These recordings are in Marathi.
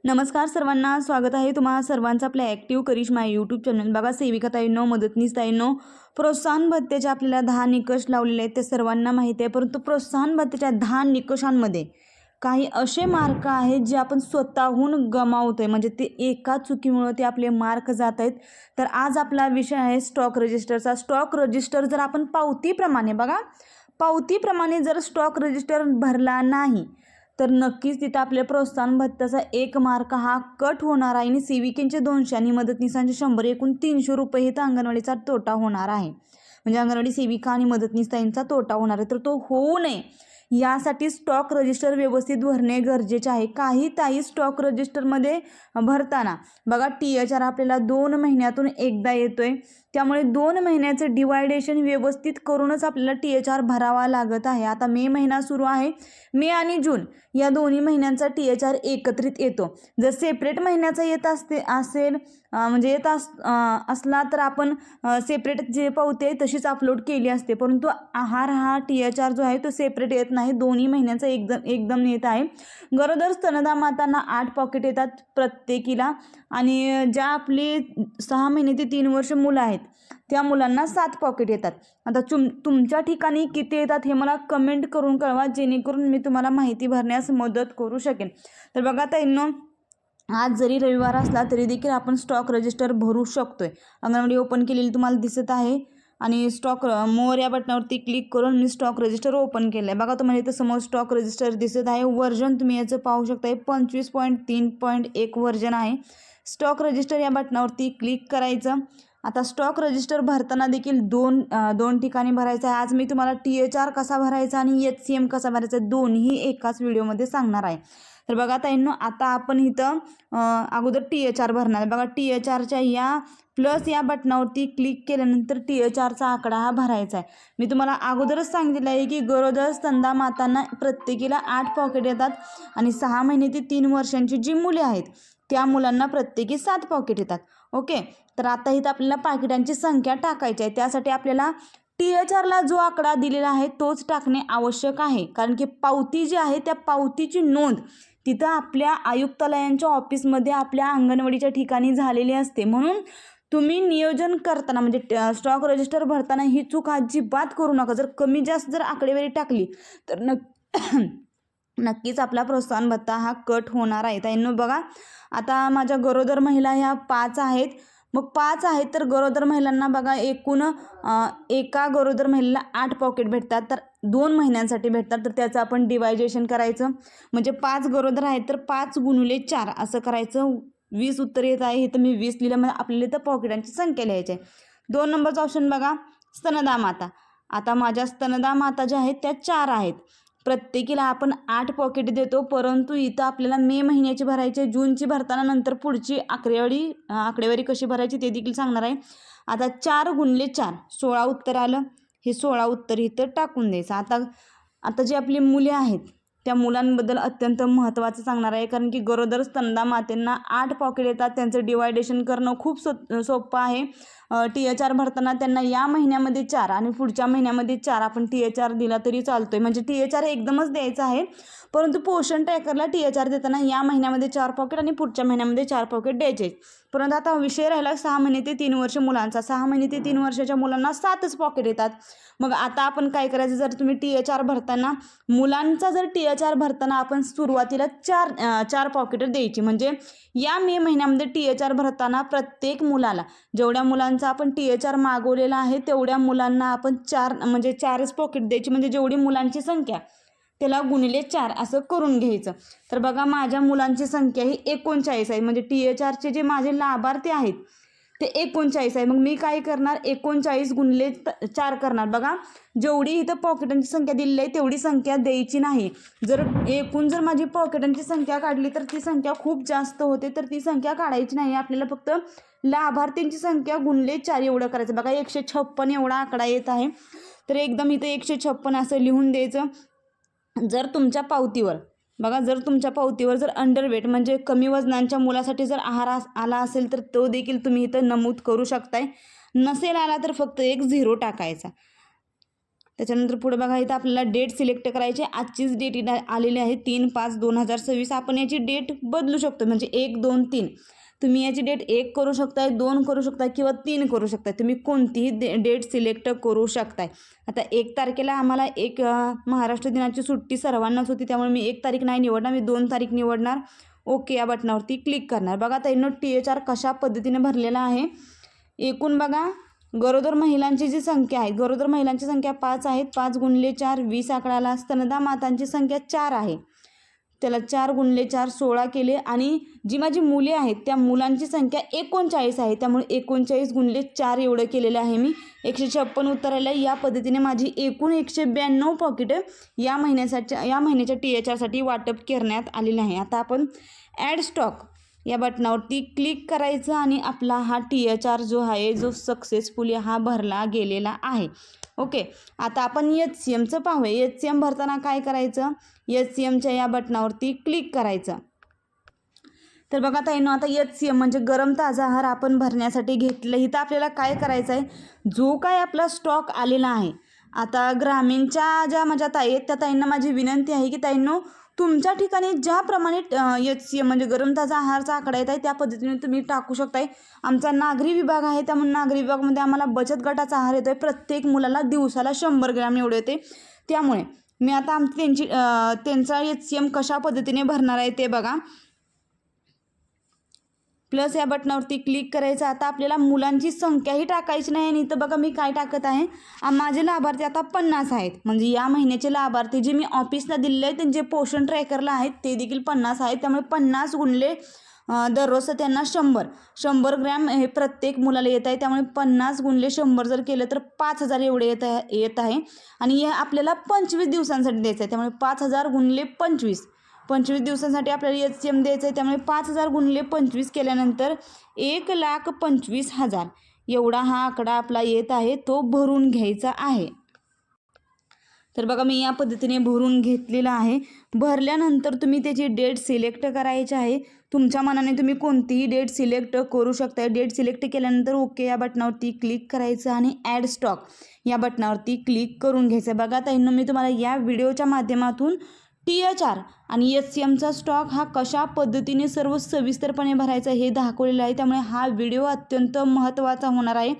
नमस्कार सर्वांना, स्वागत आहे तुम्हा सर्वांचं आपल्या ॲक्टिव्ह करिश्मा यूट्यूब चॅनल. बघा सेविका ताईंनो, मदतनीस ताईंनो, प्रोत्साहन भत्त्याचे आपल्याला 10 निकष लावलेले आहेत, ते सर्वांना माहिती आहे. परंतु प्रोत्साहन भत्त्याच्या 10 निकषांमध्ये काही असे मार्क आहेत जे आपण स्वतःहून गमावतोय, म्हणजे ते एका चुकीमुळे ते आपले मार्क जात आहेत. तर आज आपला विषय आहे स्टॉक रजिस्टरचा. स्टॉक रजिस्टर जर आपण पावतीप्रमाणे जर स्टॉक रजिस्टर भरला नाही तर नक्कीच तिथं आपल्या प्रोत्साहन भत्त्याचा 1 मार्क हा कट होणार आहे आणि सेविकेंचे 200 आणि मदतनीसांचे 100 एकूण 300 रुपये हे तर अंगणवाडीचा तोटा होणार आहे. म्हणजे अंगणवाडी सेविका आणि मदतनीस ताईंचा तोटा होणार आहे. तर तो होऊ नये यासाठी स्टॉक रजिस्टर व्यवस्थित भरणे गरजेचे आहे. काही ताई स्टॉक रजिस्टरमध्ये भरताना बघा THR आपल्याला 2 महिन्यातून एकदा येतोय, त्यामुळे 2 महिन्याचं डिवायडेशन व्यवस्थित करूनच आपल्याला THR भरावा लागत आहे. आता मे महिना सुरू आहे, मे आणि जून या दोन्ही महिन्यांचा THR एकत्रित येतो. जर सेपरेट महिन्याचा येत असेल म्हणजे असला तर आपण सेपरेट जे पावती आहे तशीच अपलोड केली असते. परंतु हा THR जो आहे तो सेपरेट येत नाही, दोन्ही महिन्यांचा एकदम येत आहे. गरोदर स्तनदा मातांना 8 पॉकेट येतात प्रत्येकीला आणि ज्या आपली 6 महिने ते 3 वर्ष मुलं आहेत त्या मुलांना 7 पॉकेट येतात. आता तुमच्या ठिकाणी किती येतात हे मला कमेंट करून कळवा, जेणेकरून मी तुम्हाला माहिती भरण्यास मदत करू शकेन. तर बघा ताईंनो, आज जरी रविवार असला तरी देखील आपण स्टॉक रजिस्टर भरू शकतोय. अंगणवाडी ओपन केलेली तुम्हाला दिसत आहे आणि स्टॉक मोर या बटनावरती क्लिक करून मी स्टॉक रजिस्टर ओपन केलं आहे. बघा तुम्हाला इथं समोर स्टॉक रजिस्टर दिसत आहे. वर्जन तुम्ही याचं पाहू शकता, 25.3.1 वर्जन आहे. स्टॉक रजिस्टर या बटनावरती क्लिक करायचं. आता स्टॉक रजिस्टर भरताना देखील दोन ठिकाणी भरायचं आहे. आज मी तुम्हाला THR कसा भरायचा आणि HCM कसा भरायचा दोन्ही एकाच व्हिडिओमध्ये सांगणार आहे. तर बघा ताईंनो, आता आपण इथं अगोदर THR भरणार आहे. बघा THRच्या या प्लस या बटनावरती क्लिक केल्यानंतर THRचा आकडा हा भरायचा आहे. मी तुम्हाला अगोदरच सांगितलं आहे की गरोदर स्तनदा मातांना प्रत्येकीला 8 पॉकेट येतात आणि 6 महिने ते 3 वर्षांची जी मुले आहेत त्या मुलांना प्रत्येकी 7 पॉकेट येतात. ओके, तर आता इथं आपल्याला पाकिटांची संख्या टाकायची आहे. त्यासाठी आपल्याला THRला जो आकडा दिलेला आहे तोच टाकणे आवश्यक आहे, कारण की पावती जी आहे त्या पावतीची नोंद तिथं आपल्या आयुक्तालयांच्या ऑफिसमध्ये आपल्या अंगणवाडीच्या ठिकाणी झालेली असते. म्हणून तुम्ही नियोजन करताना म्हणजे स्टॉक रजिस्टर भरताना ही चूक अजिबात करू नका. जर कमी जास्त जर आकडेवारी टाकली तर नक्कीच आपला प्रोत्साहन भत्ता हा कट होणार आहे. ताईंनो बघा, आता माझ्या गरोदर महिला ह्या 5 आहेत. मग 5 आहेत तर गरोदर महिलांना बघा एकूण एका गरोदर महिलेला 8 पॉकेट भेटतात, तर 2 महिन्यांसाठी भेटतात. तर त्याचं आपण डिवायजेशन करायचं, म्हणजे 5 गरोदर आहेत तर 5 गुणिले 4 असं करायचं. 20 उत्तर येत आहे, इथं मी 20 लिहिलं. म्हणजे आपल्याला इथं पॉकेटांची संख्या लिहायची आहे. 2 नंबरचा ऑप्शन बघा, स्तनदा माता. आता माझ्या स्तनदा माता ज्या आहेत त्या 4 आहेत. प्रत्येकीला आपण 8 पॉकेट देतो, परंतु इथं आपल्याला मे महिन्याची भरायची, जूनची भरताना नंतर पुढची आकडेवारी कशी भरायची ते देखील सांगणार आहे. आता 4 गुणिले 4 16 उत्तर आलं. हे 16 उत्तर इथं टाकून द्यायचं. आता जी आपली मुले आहेत त्या मुलांबद्दल अत्यंत महत्त्वाचं सांगणार आहे, कारण की गरोदर स्तनदा मातेंना 8 पॉकेट येतात. त्यांचं डिवायडेशन करणं खूप सोपं आहे. THR भरताना त्यांना या महिन्यामध्ये 4 आणि पुढच्या महिन्यामध्ये 4 आपण THR दिला तरी चालतोय. म्हणजे THR एकदमच द्यायचं आहे, परंतु पोषण ट्रॅकरला THR देताना या महिन्यामध्ये 4 पॉकेट आणि पुढच्या महिन्यामध्ये 4 पॉकेट द्यायचे. परंतु आता विषय राहिला 6 महिने ते 3 वर्ष मुलांचा. 6 महिने ते 3 वर्षाच्या मुलांना 7च पॉकेट येतात. मग आता आपण काय करायचं, जर तुम्ही THR भरताना मुलांचा जर THR भरताना आपण सुरुवातीला 4 पॉकेट द्यायची. म्हणजे या मे महिन्यामध्ये THR भरताना प्रत्येक मुलाला जेवढ्या मुलांचा आपण THR मागवलेला आहे तेवढ्या मुलांना आपण 4च पॉकेट द्यायची. म्हणजे जेवढी मुलांची संख्या त्याला गुणिले 4 असं करून घ्यायचं. तर बघा, माझ्या मुलांची संख्या ही 39 आहे. म्हणजे THRचे जे माझे लाभार्थी आहेत ते 39 आहे. मग मी काय करणार, 39 गुणिले 4 करणार. बघा, जेवढी इथं पॉकेटांची संख्या दिलेली आहे तेवढी संख्या द्यायची नाही. जर माझी पॉकेटांची संख्या काढली तर ती संख्या खूप जास्त होते, तर ती संख्या काढायची नाही. आपल्याला फक्त लाभार्थींची संख्या गुणिले 4 एवढं करायचं. बघा, 156 एवढा आकडा येत आहे. तर एकदम इथं 156 असं लिहून द्यायचं. जर तुमच्या पावतीवर जर अंडरवेट म्हणजे कमी वजनांच्या मुलासाठी जर आहार आला असेल तर तो देखील तुम्ही इथं नमूद करू शकताय. नसेल आला तर फक्त एक 0 टाकायचा. त्याच्यानंतर पुढे बघा इथं आपल्याला डेट सिलेक्ट करायची. आजचीच डेट आलेली आहे 3/5/2026. आपण याची डेट बदलू शकतो, म्हणजे 1, 2, 3. तुम्ही याची डेट 1 करू शकताय, 2 करू शकताय किंवा 3 करू शकताय. तुम्ही कोणतीही डेट सिलेक्ट करू शकताय. आता 1 तारखेला आम्हाला महाराष्ट्र दिनाची सुट्टी सर्वांनाच होती, त्यामुळे मी 1 तारीख नाही निवडणार, मी 2 तारीख निवडणार. ओके या बटनावरती क्लिक करणार. बघा ताईंनो THR कशा पद्धतीने भरलेला आहे. एकूण बघा गरोदर महिलांची जी संख्या आहे, गरोदर महिलांची संख्या 5 आहेत. 5 × 4 20 आकडा आला. स्तनदा मातांची संख्या 4 आहे, त्याला 4 × 4 16 केले. आणि जी माझी मुले आहेत त्या मुलांची संख्या 39 आहे, त्यामुळे 39 × 4 एवढं केलेलं आहे मी. 156 उत्तर आलं. या पद्धतीने माझी एकूण 192 पॉकेट या महिन्याच्या THRसाठी वाटप करण्यात आलेले आहे. आता आपण ॲड स्टॉक या बटनावरती क्लिक करायचं आणि आपला हा THR जो आहे जो सक्सेसफुली हा भरला गेलेला आहे. ओके, आता आपण HCMचं पाहूया. HCM भरताना काय करायचं, HCMच्या या बटनावरती क्लिक करायचं. तर बघा ताईंनो, आता HCM म्हणजे गरम ताजा आहार आपण भरण्यासाठी घेतलं. इथं आपल्याला काय करायचं आहे, जो काय आपला स्टॉक आलेला आहे. आता ग्रामीणच्या ज्या माझ्या ताई आहेत त्या ताईंना माझी विनंती आहे की ताईंनो तुमच्या ठिकाणी ज्याप्रमाणे HCM म्हणजे गरम ताजा आहारचा आकडा येत आहे त्या पद्धतीने तुम्ही टाकू शकताय. आमचा नागरी विभाग आहे, त्यामुळे नागरी विभागामध्ये आम्हाला बचत गटाचा आहार येतो आहे. प्रत्येक मुलाला दिवसाला 100 ग्रॅम एवढे येते. त्यामुळे मी आता त्यांचा HCM कशा पद्धतीने भरणार आहे ते बघा. प्लस या बटनावरती क्लिक करायचं. आता आपल्याला मुलांची संख्याही टाकायची नाही. आणि इथं बघा मी काय टाकत आहे, माझे लाभार्थी आता 50 आहेत. म्हणजे या महिन्याचे लाभार्थी जे मी ऑफिसला दिलेले आहेत त्यांचे पोषण ट्रॅकरला आहेत ते देखील 50 आहेत. त्यामुळे 50 गुणले दररोज त्यांना 100 ग्रॅम हे प्रत्येक मुलाला येत आहे. त्यामुळे 50 गुणले 100 जर केलं तर 5000 एवढे येत आहे. आणि हे आपल्याला 25 दिवसांसाठी द्यायचं आहे. त्यामुळे 5000 गुणले 25 दिवसांसाठी आपल्याला HCM द्यायचं आहे. त्यामुळे 5000 गुणले 25 केल्यानंतर 1,25,000 एवढा हा आकडा आपला येत आहे, तो भरून घ्यायचा आहे. तर बघा मी या पद्धतीने भरून घेतलेला आहे. भरल्यानंतर तुम्ही त्याची डेट सिलेक्ट करायची आहे. तुमच्या मनाने तुम्ही कोणतीही डेट सिलेक्ट करू शकता. डेट सिलेक्ट केल्यानंतर ओके या बटनावरती क्लिक करायचं आणि ॲड स्टॉक या बटनावरती क्लिक करून घ्यायचं. बघा ताईंनो मी तुम्हाला या व्हिडिओच्या माध्यमातून THR आणि HCMचा स्टॉक हा कशा पद्धतीने सर्व सविस्तरपणे भरायचा हे दाखवलेलं आहे. त्यामुळे हा व्हिडिओ अत्यंत महत्त्वाचा होणार आहे.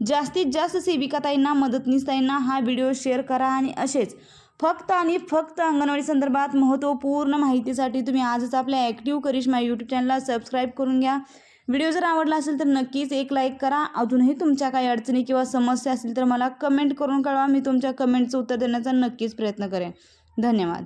जास्तीत जास्त सेविका ताईंना, मदतनीस ताईंना हा व्हिडिओ शेअर करा. आणि असेच फक्त आणि फक्त अंगणवाडी संदर्भात महत्त्वपूर्ण माहितीसाठी तुम्ही आजच आपल्या ॲक्टिव्ह करिश्मा यूट्यूब चॅनलला सबस्क्राईब करून घ्या. व्हिडिओ जर आवडला असेल तर नक्कीच एक लाईक करा. अजूनही तुमच्या काही अडचणी किंवा समस्या असतील तर मला कमेंट करून कळवा. मी तुमच्या कमेंटचं उत्तर देण्याचा नक्कीच प्रयत्न करेन. धन्यवाद.